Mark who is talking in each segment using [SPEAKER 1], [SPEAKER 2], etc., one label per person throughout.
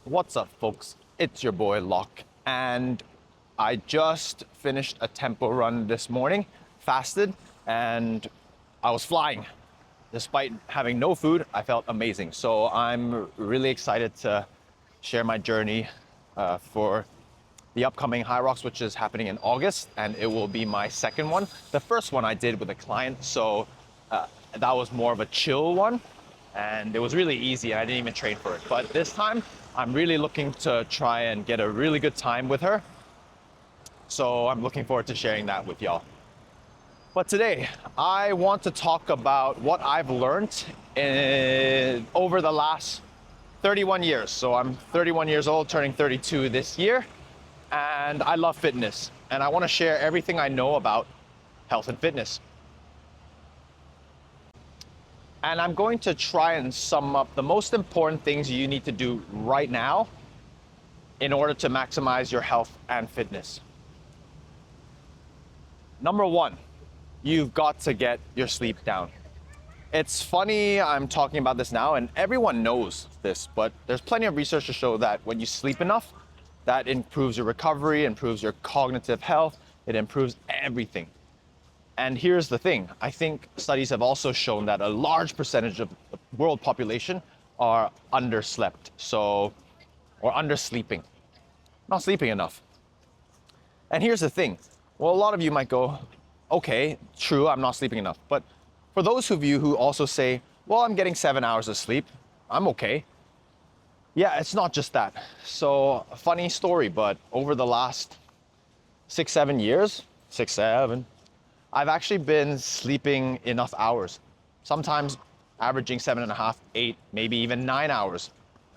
[SPEAKER 1] What's up, folks? It's your boy Locke, and I just finished a tempo run this morning, fasted, and I was flying. Despite having no food, I felt amazing. So I'm really excited to share my journey for the upcoming High Rocks, which is happening in August, and it will be my second one. The first one I did with a client, so that was more of a chill one, and it was really easy, and I didn't even train for it. But this time, I'm really looking to try and get a really good time with her. So I'm looking forward to sharing that with y'all. But today, I want to talk about what I've learned over the last 31 years. So I'm 31 years old, turning 32 this year, and I love fitness. And I want to share everything I know about health and fitness. And I'm going to try and sum up the most important things you need to do right now in order to maximize your health and fitness. Number one, you've got to get your sleep down. It's funny I'm talking about this now, and everyone knows this, but there's plenty of research to show that when you sleep enough, that improves your recovery, improves your cognitive health, it improves everything. And here's the thing, I think studies have also shown that a large percentage of the world population are underslept, or undersleeping, not sleeping enough. And here's the thing, well, a lot of you might go, okay, true, I'm not sleeping enough. But for those of you who also say, well, I'm getting 7 hours of sleep, I'm okay. Yeah, it's not just that. So, a funny story, but over the last 6-7 years, I've actually been sleeping enough hours, sometimes averaging 7.5, 8, maybe even 9 hours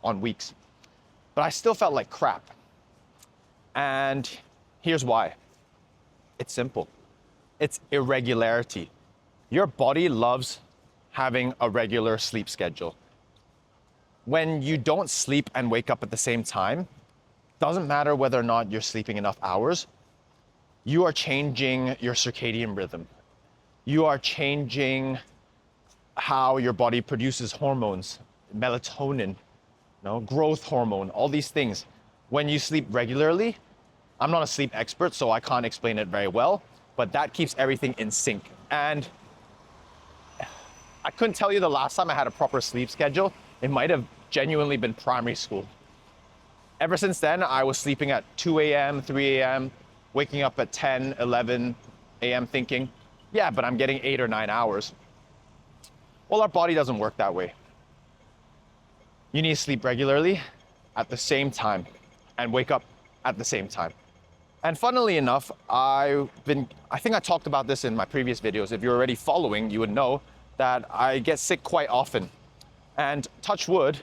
[SPEAKER 1] on weeks. But I still felt like crap. And here's why. It's simple. It's irregularity. Your body loves having a regular sleep schedule. When you don't sleep and wake up at the same time, doesn't matter whether or not you're sleeping enough hours, you are changing your circadian rhythm. You are changing how your body produces hormones, melatonin, growth hormone, all these things. When you sleep regularly, I'm not a sleep expert, so I can't explain it very well, but that keeps everything in sync. And I couldn't tell you the last time I had a proper sleep schedule. It might have genuinely been primary school. Ever since then, I was sleeping at 2 a.m., 3 a.m., waking up at 10, 11 a.m. thinking, yeah, but I'm getting 8 or 9 hours. Well, our body doesn't work that way. You need to sleep regularly at the same time and wake up at the same time. And funnily enough, I think I talked about this in my previous videos. If you're already following, you would know that I get sick quite often. And touch wood,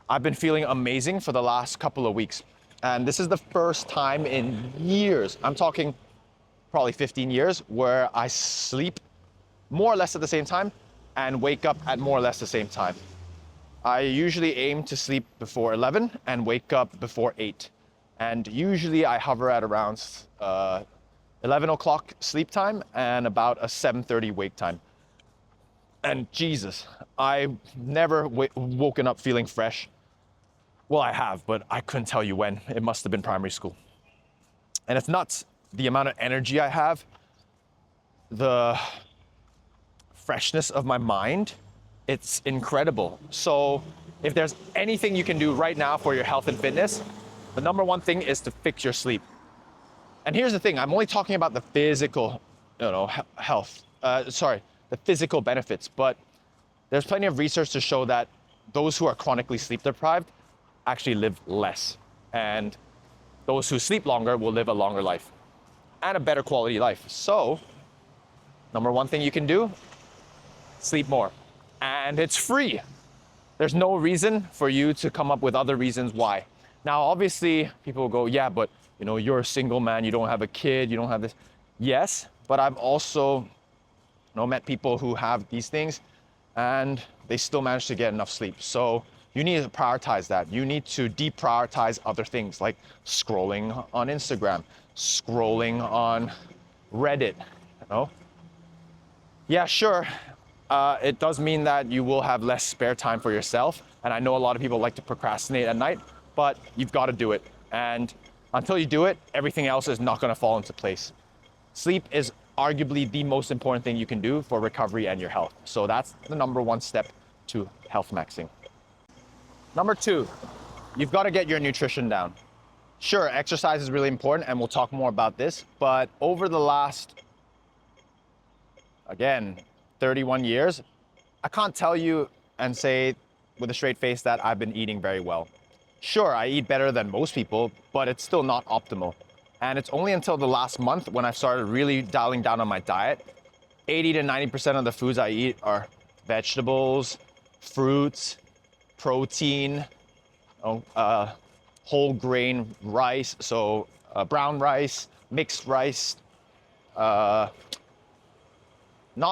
[SPEAKER 1] I've been feeling amazing for the last couple of weeks. And this is the first time in years, I'm talking probably 15 years, where I sleep more or less at the same time and wake up at more or less the same time. I usually aim to sleep before 11 and wake up before 8. And usually I hover at around 11 o'clock sleep time and about a 7:30 wake time. And Jesus, I've never woken up feeling fresh. Well, I have, but I couldn't tell you when. It must have been primary school. And it's nuts, the amount of energy I have, the freshness of my mind, it's incredible. So if there's anything you can do right now for your health and fitness, the number one thing is to fix your sleep. And here's the thing, I'm only talking about the physical, health, the physical benefits, but there's plenty of research to show that those who are chronically sleep deprived actually live less. And those who sleep longer will live a longer life and a better quality life. So, number one thing you can do, sleep more. And it's free. There's no reason for you to come up with other reasons why. Now, obviously, people will go, yeah, but you're a single man, you don't have a kid, you don't have this. Yes, but I've also met people who have these things and they still manage to get enough sleep. So you need to prioritize that. You need to deprioritize other things like scrolling on Instagram, scrolling on Reddit, Yeah, sure, it does mean that you will have less spare time for yourself. And I know a lot of people like to procrastinate at night, but you've got to do it. And until you do it, everything else is not going to fall into place. Sleep is arguably the most important thing you can do for recovery and your health. So that's the number one step to health maxing. Number two, you've got to get your nutrition down. Sure, exercise is really important, and we'll talk more about this, but over the last, again, 31 years, I can't tell you and say with a straight face that I've been eating very well. Sure, I eat better than most people, but it's still not optimal. And it's only until the last month when I've started really dialing down on my diet. 80 to 90% of the foods I eat are vegetables, fruits, protein, whole grain rice, so brown rice, mixed rice, not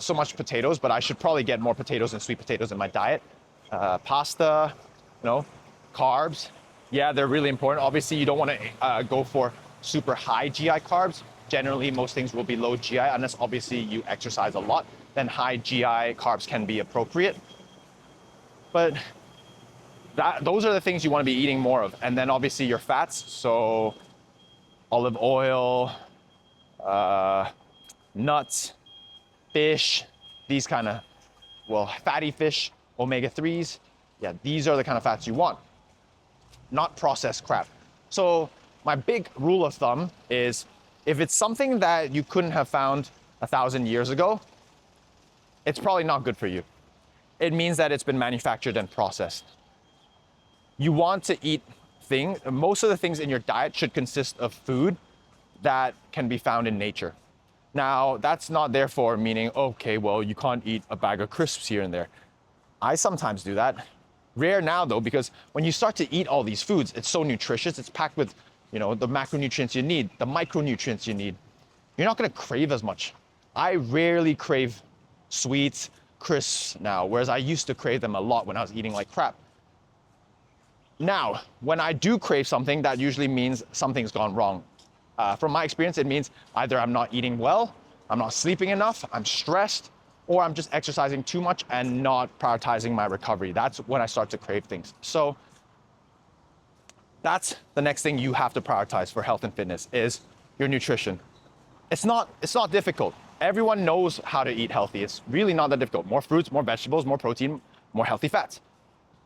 [SPEAKER 1] so much potatoes, but I should probably get more potatoes and sweet potatoes in my diet. Pasta, carbs, yeah, they're really important. Obviously, you don't want to go for super high GI carbs. Generally, most things will be low GI, unless obviously you exercise a lot, then high GI carbs can be appropriate. But those are the things you want to be eating more of. And then obviously your fats, so olive oil, nuts, fish, these kind of, fatty fish, omega-3s. Yeah, these are the kind of fats you want, not processed crap. So my big rule of thumb is if it's something that you couldn't have found 1,000 years ago, it's probably not good for you. It means that it's been manufactured and processed. You want to eat most of the things in your diet should consist of food that can be found in nature. Now, that's not therefore meaning, okay, well, you can't eat a bag of crisps here and there. I sometimes do that. Rare now though, because when you start to eat all these foods, it's so nutritious, it's packed with the macronutrients you need, the micronutrients you need. You're not gonna crave as much. I rarely crave sweets, crisps now, whereas I used to crave them a lot when I was eating like crap. Now, when I do crave something, that usually means something's gone wrong. From my experience, it means either I'm not eating well, I'm not sleeping enough, I'm stressed, or I'm just exercising too much and not prioritizing my recovery. That's when I start to crave things. So that's the next thing you have to prioritize for health and fitness is your nutrition. It's not difficult. Everyone knows how to eat healthy. It's really not that difficult. More fruits, more vegetables, more protein, more healthy fats.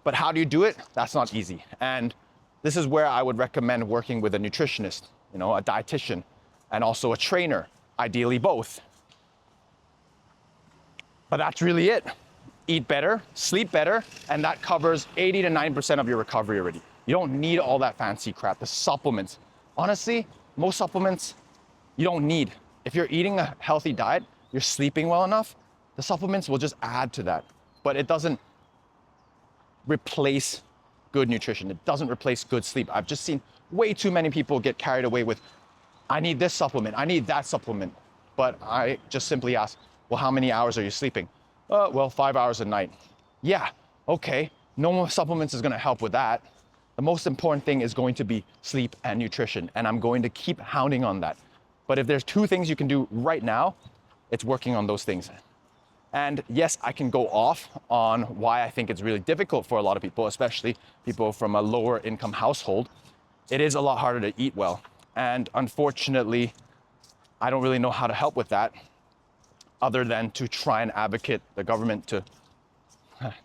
[SPEAKER 1] But how do you do it? That's not easy. And this is where I would recommend working with a nutritionist, a dietitian, and also a trainer, ideally both. But that's really it. Eat better, sleep better, and that covers 80 to 90% of your recovery already. You don't need all that fancy crap, the supplements. Honestly, most supplements you don't need. If you're eating a healthy diet, you're sleeping well enough, the supplements will just add to that. But it doesn't replace good nutrition. It doesn't replace good sleep. I've just seen way too many people get carried away with, I need this supplement, I need that supplement. But I just simply ask, well, how many hours are you sleeping? 5 hours a night. Yeah, okay, no more supplements is gonna help with that. The most important thing is going to be sleep and nutrition, and I'm going to keep hounding on that. But if there's two things you can do right now, it's working on those things. And yes, I can go off on why I think it's really difficult for a lot of people, especially people from a lower income household. It is a lot harder to eat well. And unfortunately, I don't really know how to help with that other than to try and advocate the government to,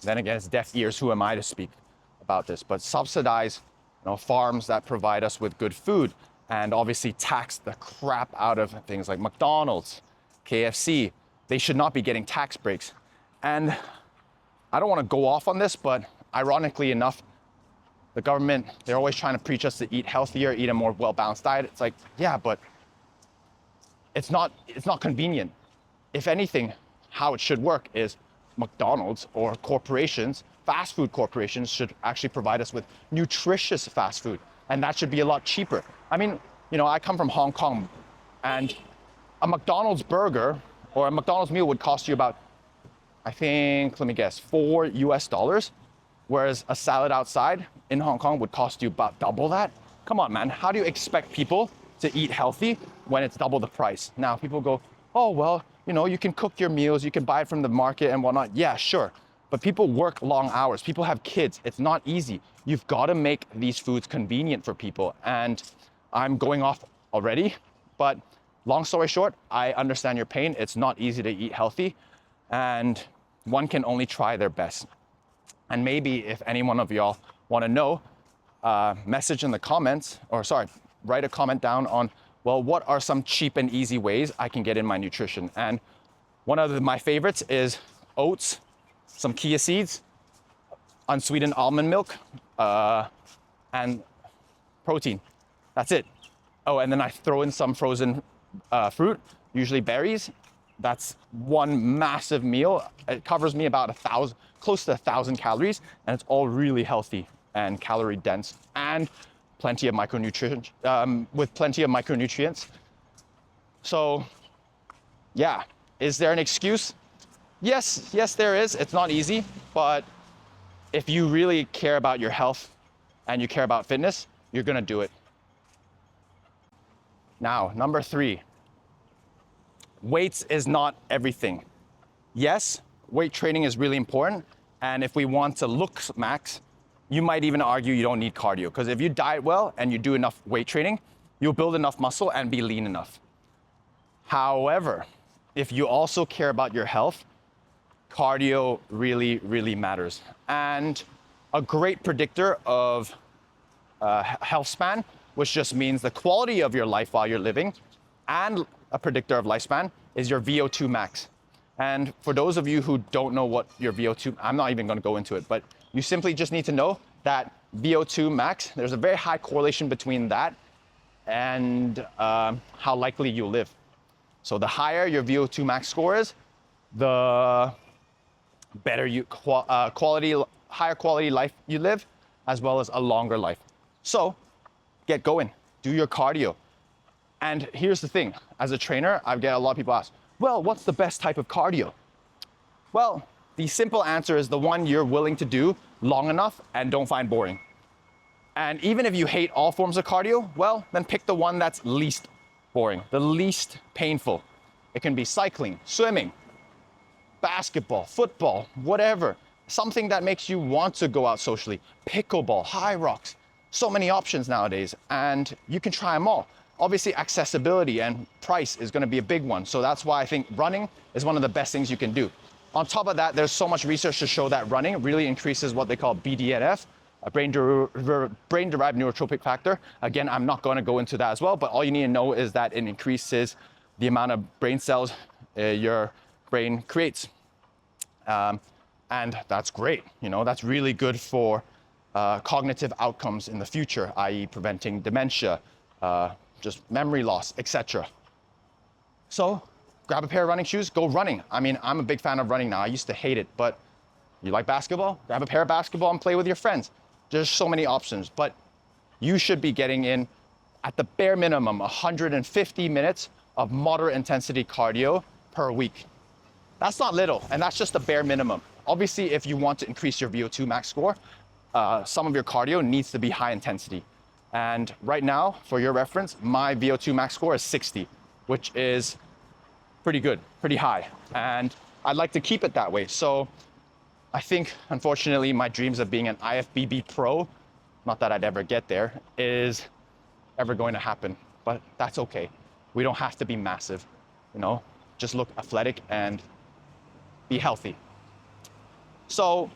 [SPEAKER 1] then again, it's deaf ears, who am I to speak about this, but subsidize farms that provide us with good food and obviously tax the crap out of things like McDonald's, KFC. They should not be getting tax breaks. And I don't want to go off on this, but ironically enough, the government, they're always trying to preach us to eat healthier, eat a more well-balanced diet. It's like, yeah, but it's not convenient. If anything, how it should work is McDonald's or corporations, fast food corporations should actually provide us with nutritious fast food. And that should be a lot cheaper. I mean, I come from Hong Kong, and a McDonald's burger or a McDonald's meal would cost you about, I think, let me guess, $4 US, whereas a salad outside in Hong Kong would cost you about double that. Come on, man, how do you expect people to eat healthy when it's double the price? Now, people go, oh, well, you can cook your meals, you can buy it from the market and whatnot. Yeah, sure. But people work long hours. People have kids. It's not easy. You've got to make these foods convenient for people. And I'm going off already, but long story short, I understand your pain. It's not easy to eat healthy, and one can only try their best. And maybe if any one of y'all want to know, message in the comments, or sorry, write a comment down on, well, what are some cheap and easy ways I can get in my nutrition? And one of my favorites is oats, some chia seeds, unsweetened almond milk, and protein. That's it. Oh, and then I throw in some frozen fruit, usually berries. That's one massive meal. It covers me about close to 1,000 calories, and it's all really healthy and calorie dense, and plenty of micronutrients, with plenty of micronutrients. So yeah, is there an excuse? Yes, there is. It's not easy, but if you really care about your health and you care about fitness, you're gonna do it. Now, number 3, weights is not everything. Yes, weight training is really important, and if we want to look max, you might even argue you don't need cardio, because if you diet well and you do enough weight training, you'll build enough muscle and be lean enough. However, if you also care about your health, cardio really matters. And a great predictor of health span, which just means the quality of your life while you're living, and a predictor of lifespan, is your VO2 max. And for those of you who don't know what your VO2, I'm not even gonna go into it, but you simply just need to know that VO2 max, there's a very high correlation between that and how likely you live. So the higher your VO2 max score is, the better higher quality life you live, as well as a longer life. So get going, do your cardio. And here's the thing, as a trainer, I get a lot of people ask, well, what's the best type of cardio? Well, the simple answer is the one you're willing to do long enough and don't find boring. And even if you hate all forms of cardio, well, then pick the one that's least boring, the least painful. It can be cycling, swimming, basketball, football, whatever. Something that makes you want to go out socially. Pickleball, high rocks. So many options nowadays, and you can try them all. Obviously, accessibility and price is going to be a big one. So that's why I think running is one of the best things you can do. On top of that, there's so much research to show that running really increases what they call BDNF, a brain-derived neurotrophic factor. Again, I'm not going to go into that as well, but all you need to know is that it increases the amount of brain cells your brain creates. And that's great. You know, that's really good for cognitive outcomes in the future, i.e. preventing dementia, just memory loss, etc. So grab a pair of running shoes, go running. I mean, I'm a big fan of running now. I used to hate it, but you like basketball? Grab a pair of basketball and play with your friends. There's so many options, but you should be getting in, at the bare minimum, 150 minutes of moderate intensity cardio per week. That's not little, and that's just the bare minimum. Obviously, if you want to increase your VO2 max score, some of your cardio needs to be high intensity. And right now, for your reference, my VO2 max score is 60, which is pretty good, pretty high. And I'd like to keep it that way. So I think, unfortunately, my dreams of being an IFBB pro, not that I'd ever get there, is ever going to happen, but that's okay. We don't have to be massive, you know, just look athletic and be healthy. So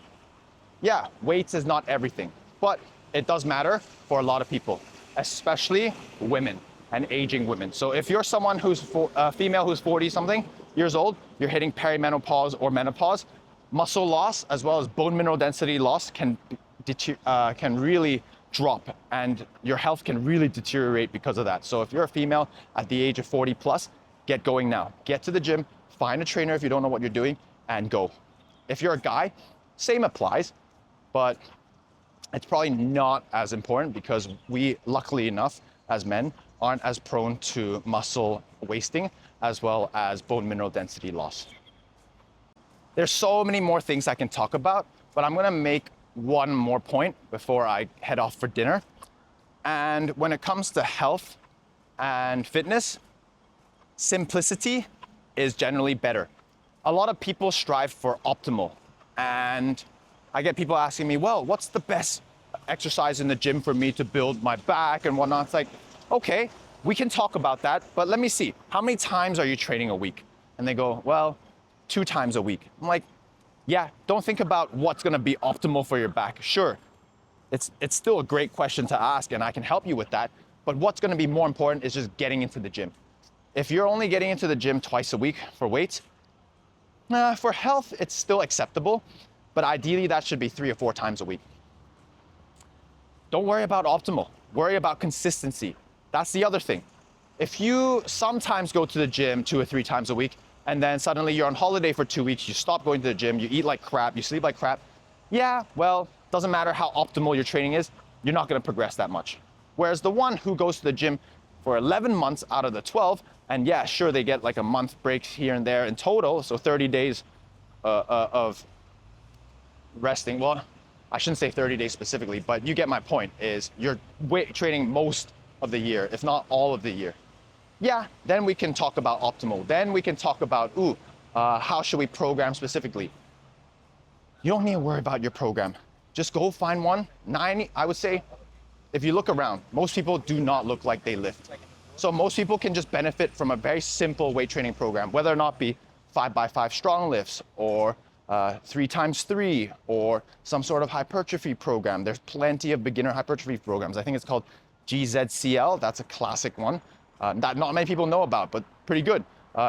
[SPEAKER 1] yeah, weights is not everything, but it does matter for a lot of people, especially women and aging women. So if you're someone who's a female who's 40 something years old, you're hitting perimenopause or menopause, muscle loss as well as bone mineral density loss can really drop, and your health can really deteriorate because of that. So if you're a female at the age of 40 plus, get going now. Get to the gym, find a trainer if you don't know what you're doing, and go. If you're a guy, same applies, but it's probably not as important because we, luckily enough, as men, aren't as prone to muscle wasting as well as bone mineral density loss. There's so many more things I can talk about, but I'm gonna make one more point before I head off for dinner. And when it comes to health and fitness, simplicity is generally better. A lot of people strive for optimal, And I get people asking me, well, what's the best exercise in the gym for me to build my back and whatnot? It's like, okay, we can talk about that, but let me see, how many times are you training a week? And they go, well, 2 times a week. I'm like, yeah, don't think about what's gonna be optimal for your back. Sure, it's still a great question to ask and I can help you with that, but what's gonna be more important is just getting into the gym. If you're only getting into the gym twice a week for weights, for health, it's still acceptable, but ideally that should be 3 or 4 times a week. Don't worry about optimal, worry about consistency. That's the other thing. If you sometimes go to the gym 2 or 3 times a week, and then suddenly you're on holiday for 2 weeks, you stop going to the gym, you eat like crap, you sleep like crap, yeah, well, doesn't matter how optimal your training is, you're not gonna progress that much. Whereas the one who goes to the gym for 11 months out of the 12, and yeah, sure, they get like a month breaks here and there in total, so 30 days of resting. Well, I shouldn't say 30 days specifically, but you get my point, is you're weight training most of the year, if not all of the year. Yeah, then we can talk about optimal. Then we can talk about, how should we program specifically? You don't need to worry about your program. Just go find one. I would say, if you look around, most people do not look like they lift. So most people can just benefit from a very simple weight training program, whether or not be 5x5 strong lifts or 3x3 or some sort of hypertrophy program. There's plenty of beginner hypertrophy programs. I think it's called GZCL. That's a classic one that not many people know about, but pretty good.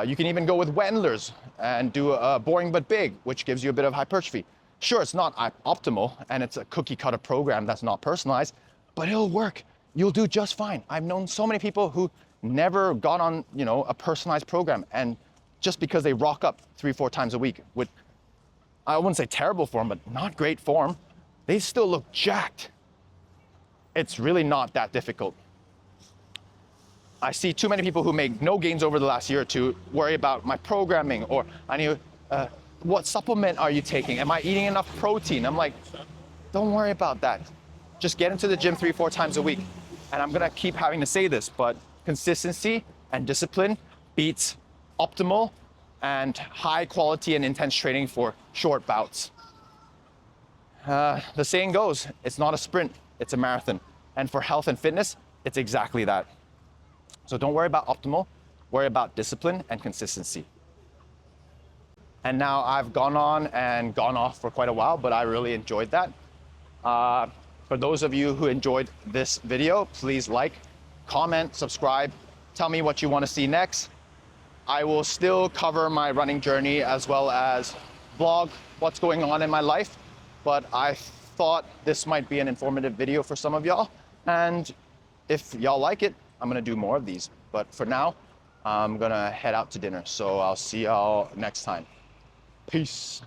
[SPEAKER 1] You can even go with Wendler's and do a boring but big, which gives you a bit of hypertrophy. Sure, it's not optimal and it's a cookie cutter program that's not personalized, but it'll work. You'll do just fine. I've known so many people who never got on, a personalized program, and just because they rock up 3 or 4 times a week with, I wouldn't say terrible form, but not great form, they still look jacked. It's really not that difficult. I see too many people who make no gains over the last year or two worry about my programming, or I need, what supplement are you taking? Am I eating enough protein? I'm like, don't worry about that. Just get into the gym 3 or 4 times a week. And I'm gonna keep having to say this, but consistency and discipline beats optimal and high quality and intense training for short bouts. The saying goes, it's not a sprint, it's a marathon. And for health and fitness, it's exactly that. So don't worry about optimal, worry about discipline and consistency. And now I've gone on and gone off for quite a while, but I really enjoyed that. For those of you who enjoyed this video, please like, comment, subscribe, tell me what you want to see next. I will still cover my running journey as well as vlog what's going on in my life, but I thought this might be an informative video for some of y'all. And if y'all like it, I'm gonna do more of these. But for now, I'm gonna head out to dinner. So I'll see y'all next time. Peace.